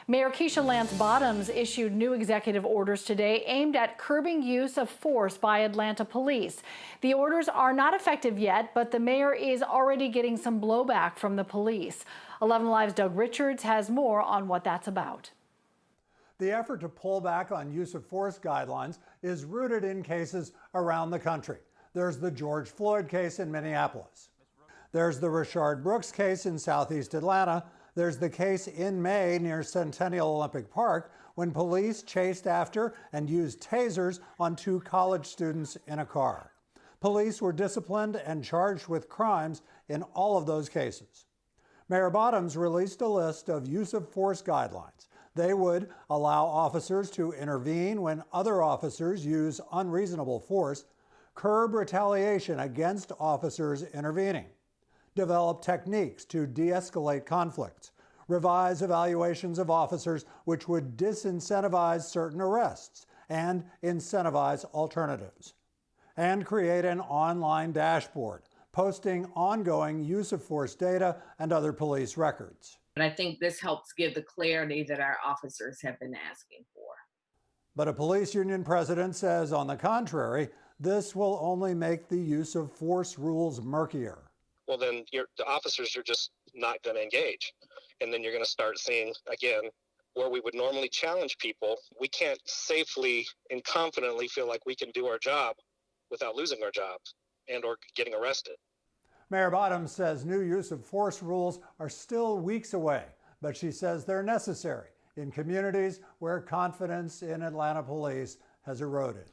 Mayor Keisha Lance Bottoms issued new executive orders today aimed at curbing use of force by Atlanta police. The orders are not effective yet, but the mayor is already getting some blowback from the police. 11 Alive's Doug Richards has more on what that's about. The effort to pull back on use of force guidelines is rooted in cases around the country. There's the George Floyd case in Minneapolis. There's the Rayshard Brooks case in southeast Atlanta. There's the case in May near Centennial Olympic Park when police chased after and used tasers on two college students in a car. Police were disciplined and charged with crimes in all of those cases. Mayor Bottoms released a list of use of force guidelines. They would allow officers to intervene when other officers use unreasonable force, curb retaliation against officers intervening, develop techniques to de-escalate conflicts, revise evaluations of officers which would disincentivize certain arrests and incentivize alternatives, and create an online dashboard posting ongoing use of force data and other police records. And I think this helps give the clarity that our officers have been asking for. But a police union president says, on the contrary, this will only make the use of force rules murkier. Well, then the officers are just not going to engage. And then you're going to start seeing, again, where we would normally challenge people, we can't safely and confidently feel like we can do our job without losing our jobs and or getting arrested. Mayor Bottoms says new use of force rules are still weeks away, but she says they're necessary in communities where confidence in Atlanta police has eroded.